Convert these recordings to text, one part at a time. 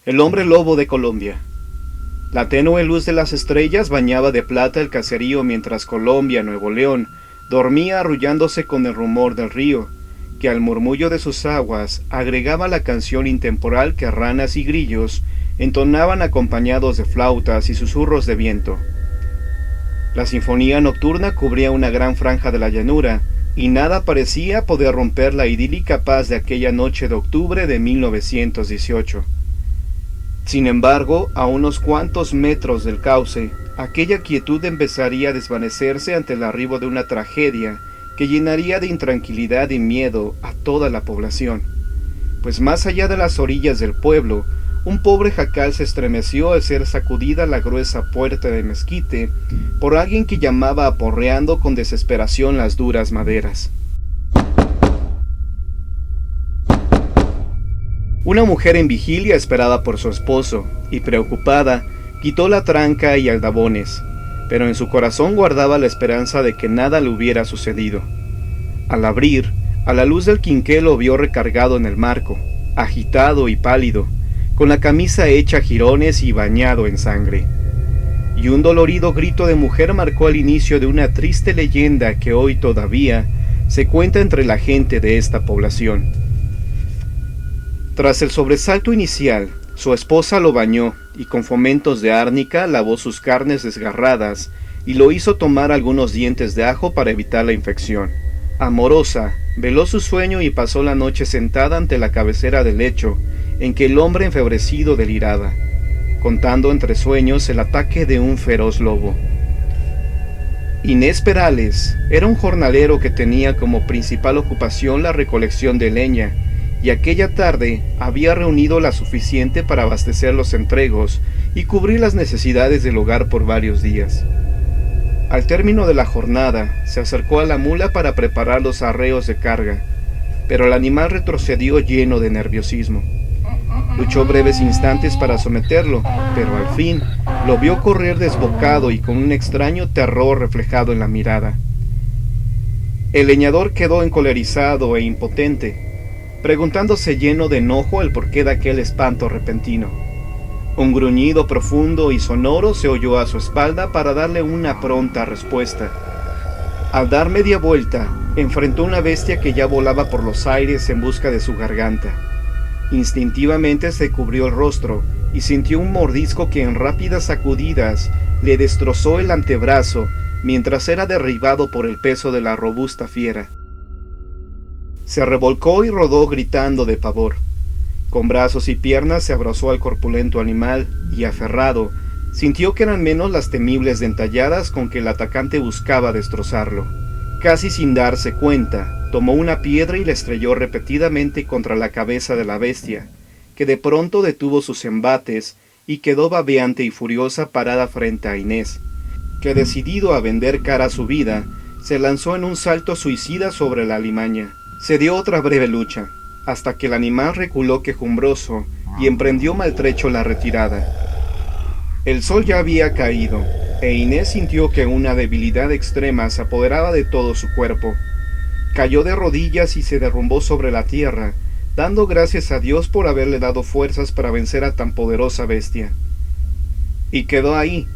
El hombre lobo de Colombia. La tenue luz de las estrellas bañaba de plata el caserío mientras Colombia, Nuevo León, dormía arrullándose con el rumor del río, que al murmullo de sus aguas agregaba la canción intemporal que ranas y grillos entonaban acompañados de flautas y susurros de viento. La sinfonía nocturna cubría una gran franja de la llanura, y nada parecía poder romper la idílica paz de aquella noche de octubre de 1918. Sin embargo, a unos cuantos metros del cauce, aquella quietud empezaría a desvanecerse ante el arribo de una tragedia que llenaría de intranquilidad y miedo a toda la población. Pues más allá de las orillas del pueblo, un pobre jacal se estremeció al ser sacudida la gruesa puerta de mezquite por alguien que llamaba aporreando con desesperación las duras maderas. Una mujer en vigilia esperada por su esposo, y preocupada, quitó la tranca y aldabones, pero en su corazón guardaba la esperanza de que nada le hubiera sucedido. Al abrir, a la luz del quinqué lo vio recargado en el marco, agitado y pálido, con la camisa hecha jirones y bañado en sangre. Y un dolorido grito de mujer marcó el inicio de una triste leyenda que hoy todavía se cuenta entre la gente de esta población. Tras el sobresalto inicial, su esposa lo bañó y con fomentos de árnica lavó sus carnes desgarradas y lo hizo tomar algunos dientes de ajo para evitar la infección. Amorosa, veló su sueño y pasó la noche sentada ante la cabecera del lecho en que el hombre enfebrecido deliraba, contando entre sueños el ataque de un feroz lobo. Inés Perales era un jornalero que tenía como principal ocupación la recolección de leña, y aquella tarde había reunido la suficiente para abastecer los entregos y cubrir las necesidades del hogar por varios días. Al término de la jornada, se acercó a la mula para preparar los arreos de carga, pero el animal retrocedió lleno de nerviosismo. Luchó breves instantes para someterlo, pero al fin lo vio correr desbocado y con un extraño terror reflejado en la mirada. El leñador quedó encolerizado e impotente, preguntándose lleno de enojo el porqué de aquel espanto repentino. Un gruñido profundo y sonoro se oyó a su espalda para darle una pronta respuesta. Al dar media vuelta, enfrentó una bestia que ya volaba por los aires en busca de su garganta. Instintivamente se cubrió el rostro y sintió un mordisco que en rápidas sacudidas le destrozó el antebrazo mientras era derribado por el peso de la robusta fiera. Se revolcó y rodó gritando de pavor. Con brazos y piernas se abrazó al corpulento animal y, aferrado, sintió que eran menos las temibles dentalladas con que el atacante buscaba destrozarlo. Casi sin darse cuenta, tomó una piedra y la estrelló repetidamente contra la cabeza de la bestia, que de pronto detuvo sus embates y quedó babeante y furiosa parada frente a Inés, que decidido a vender cara a su vida, se lanzó en un salto suicida sobre la alimaña. Se dio otra breve lucha, hasta que el animal reculó quejumbroso y emprendió maltrecho la retirada. El sol ya había caído, e Inés sintió que una debilidad extrema se apoderaba de todo su cuerpo. Cayó de rodillas y se derrumbó sobre la tierra, dando gracias a Dios por haberle dado fuerzas para vencer a tan poderosa bestia. Y quedó ahí,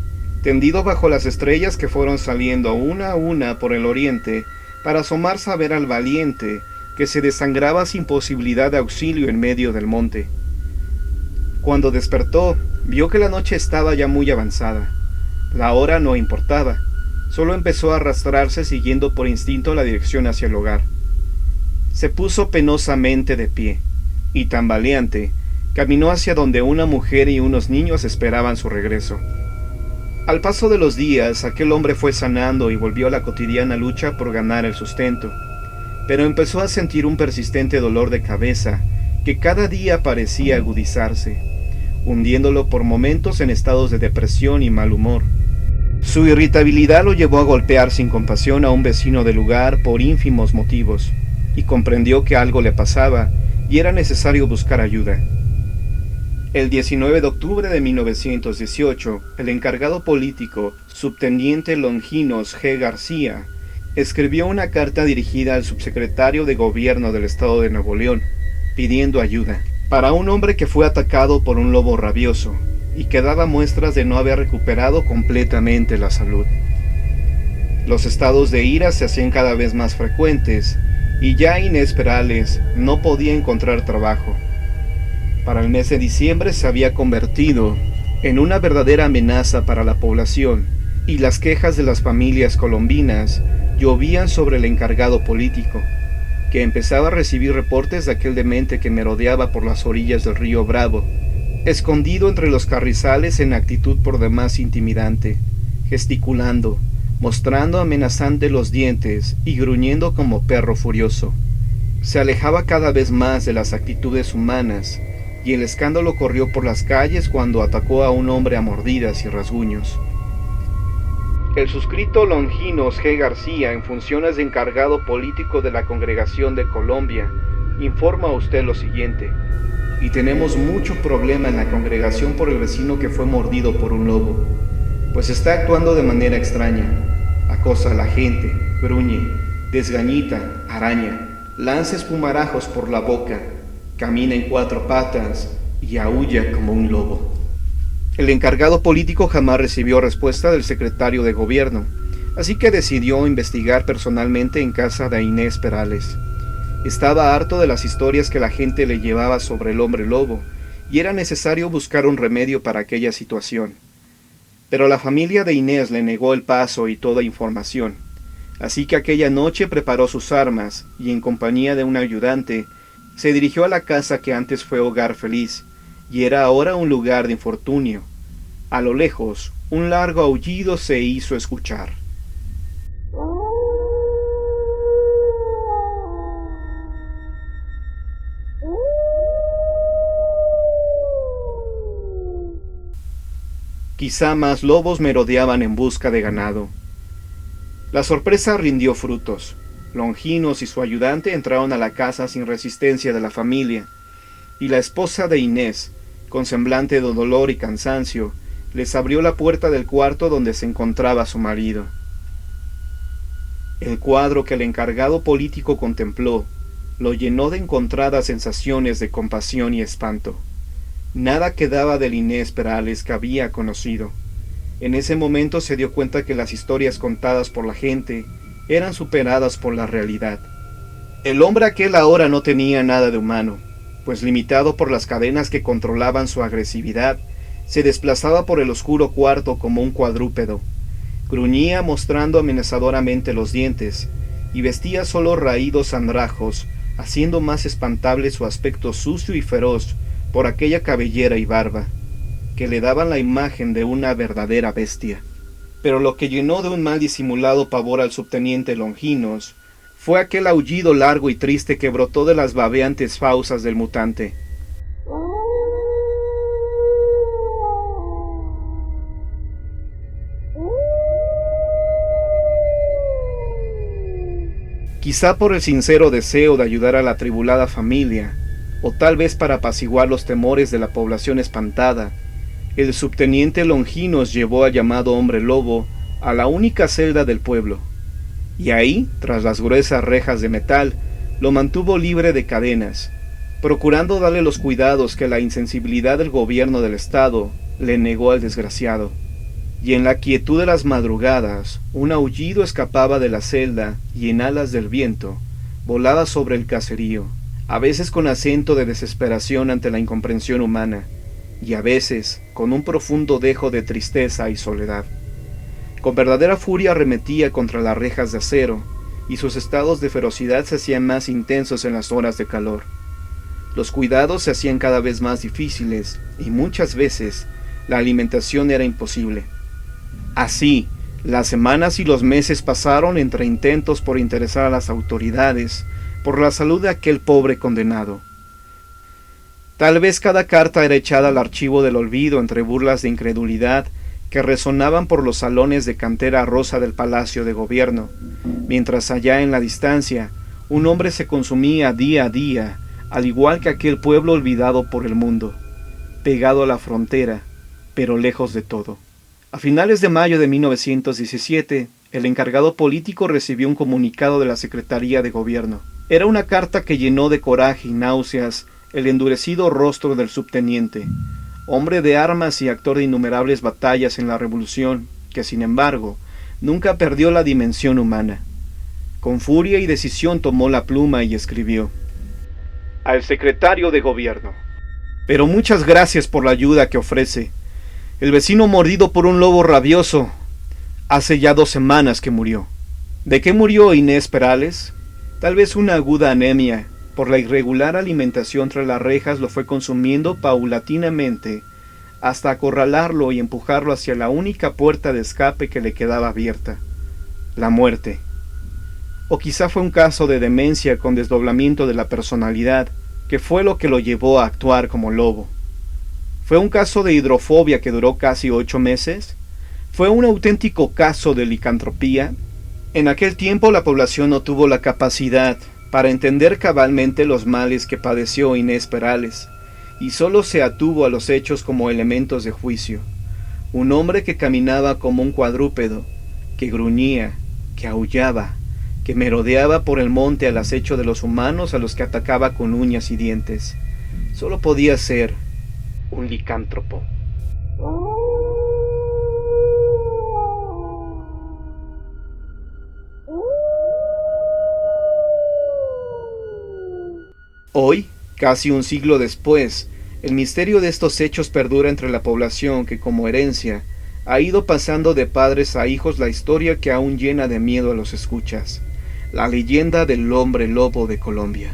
tendido bajo las estrellas que fueron saliendo una a una por el oriente, para asomarse a ver al valiente, que se desangraba sin posibilidad de auxilio en medio del monte. Cuando despertó, vio que la noche estaba ya muy avanzada. La hora no importaba, solo empezó a arrastrarse siguiendo por instinto la dirección hacia el hogar. Se puso penosamente de pie, y tambaleante, caminó hacia donde una mujer y unos niños esperaban su regreso. Al paso de los días, aquel hombre fue sanando y volvió a la cotidiana lucha por ganar el sustento, pero empezó a sentir un persistente dolor de cabeza que cada día parecía agudizarse, hundiéndolo por momentos en estados de depresión y mal humor. Su irritabilidad lo llevó a golpear sin compasión a un vecino del lugar por ínfimos motivos, y comprendió que algo le pasaba y era necesario buscar ayuda. El 19 de octubre de 1918, el encargado político, subteniente Longinos G. García, escribió una carta dirigida al subsecretario de Gobierno del Estado de Nuevo León, pidiendo ayuda. Para un hombre que fue atacado por un lobo rabioso y que daba muestras de no haber recuperado completamente la salud. Los estados de ira se hacían cada vez más frecuentes y ya Inés Perales no podía encontrar trabajo. Para el mes de diciembre se había convertido en una verdadera amenaza para la población y las quejas de las familias colombinas llovían sobre el encargado político, que empezaba a recibir reportes de aquel demente que merodeaba por las orillas del río Bravo, escondido entre los carrizales en actitud por demás intimidante, gesticulando, mostrando amenazante los dientes y gruñendo como perro furioso. Se alejaba cada vez más de las actitudes humanas, y el escándalo corrió por las calles cuando atacó a un hombre a mordidas y rasguños. El suscrito Longinos G. García, en funciones de encargado político de la Congregación de Colombia, informa a usted lo siguiente. Y tenemos mucho problema en la congregación por el vecino que fue mordido por un lobo, pues está actuando de manera extraña. Acosa a la gente, gruñe, desgañita, araña, lanza espumarajos por la boca, camina en 4 patas y aúlla como un lobo. El encargado político jamás recibió respuesta del secretario de gobierno, así que decidió investigar personalmente en casa de Inés Perales. Estaba harto de las historias que la gente le llevaba sobre el hombre lobo, y era necesario buscar un remedio para aquella situación. Pero la familia de Inés le negó el paso y toda información, así que aquella noche preparó sus armas y en compañía de un ayudante, se dirigió a la casa que antes fue hogar feliz, y era ahora un lugar de infortunio. A lo lejos, un largo aullido se hizo escuchar. Quizá más lobos merodeaban en busca de ganado. La sorpresa rindió frutos. Longinos y su ayudante entraron a la casa sin resistencia de la familia, y la esposa de Inés, con semblante de dolor y cansancio, les abrió la puerta del cuarto donde se encontraba su marido. El cuadro que el encargado político contempló lo llenó de encontradas sensaciones de compasión y espanto. Nada quedaba del Inés Perales que había conocido. En ese momento se dio cuenta que las historias contadas por la gente eran superadas por la realidad. El hombre aquel ahora no tenía nada de humano, pues limitado por las cadenas que controlaban su agresividad, se desplazaba por el oscuro cuarto como un cuadrúpedo. Gruñía mostrando amenazadoramente los dientes, y vestía solo raídos andrajos, haciendo más espantable su aspecto sucio y feroz por aquella cabellera y barba, que le daban la imagen de una verdadera bestia. Pero lo que llenó de un mal disimulado pavor al subteniente Longinos fue aquel aullido largo y triste que brotó de las babeantes fauces del mutante. Quizá por el sincero deseo de ayudar a la atribulada familia, o tal vez para apaciguar los temores de la población espantada, el subteniente Longinos llevó al llamado hombre lobo a la única celda del pueblo, y ahí, tras las gruesas rejas de metal, lo mantuvo libre de cadenas, procurando darle los cuidados que la insensibilidad del gobierno del estado le negó al desgraciado. Y en la quietud de las madrugadas, un aullido escapaba de la celda y en alas del viento volaba sobre el caserío, a veces con acento de desesperación ante la incomprensión humana, y a veces con un profundo dejo de tristeza y soledad. Con verdadera furia arremetía contra las rejas de acero, y sus estados de ferocidad se hacían más intensos en las horas de calor. Los cuidados se hacían cada vez más difíciles, y muchas veces la alimentación era imposible. Así, las semanas y los meses pasaron entre intentos por interesar a las autoridades por la salud de aquel pobre condenado. Tal vez cada carta era echada al archivo del olvido entre burlas de incredulidad que resonaban por los salones de cantera rosa del Palacio de Gobierno, mientras allá en la distancia un hombre se consumía día a día, al igual que aquel pueblo olvidado por el mundo, pegado a la frontera, pero lejos de todo. A finales de mayo de 1917, el encargado político recibió un comunicado de la Secretaría de Gobierno. Era una carta que llenó de coraje y náuseas el endurecido rostro del subteniente, hombre de armas y actor de innumerables batallas en la Revolución, que sin embargo nunca perdió la dimensión humana. Con furia y decisión tomó la pluma y escribió: Al secretario de gobierno. Pero muchas gracias por la ayuda que ofrece. El vecino mordido por un lobo rabioso. Hace ya 2 semanas que murió. ¿De qué murió Inés Perales? Tal vez una aguda anemia. Por la irregular alimentación tras las rejas lo fue consumiendo paulatinamente hasta acorralarlo y empujarlo hacia la única puerta de escape que le quedaba abierta: la muerte. O quizá fue un caso de demencia con desdoblamiento de la personalidad, que fue lo que lo llevó a actuar como lobo. ¿Fue un caso de hidrofobia que duró casi 8 meses? ¿Fue un auténtico caso de licantropía? En aquel tiempo la población no tuvo la capacidad para entender cabalmente los males que padeció Inés Perales, y solo se atuvo a los hechos como elementos de juicio. Un hombre que caminaba como un cuadrúpedo, que gruñía, que aullaba, que merodeaba por el monte al acecho de los humanos a los que atacaba con uñas y dientes. Solo podía ser un licántropo. Hoy, casi un siglo después, el misterio de estos hechos perdura entre la población que, como herencia, ha ido pasando de padres a hijos la historia que aún llena de miedo a los escuchas: la leyenda del hombre lobo de Colombia.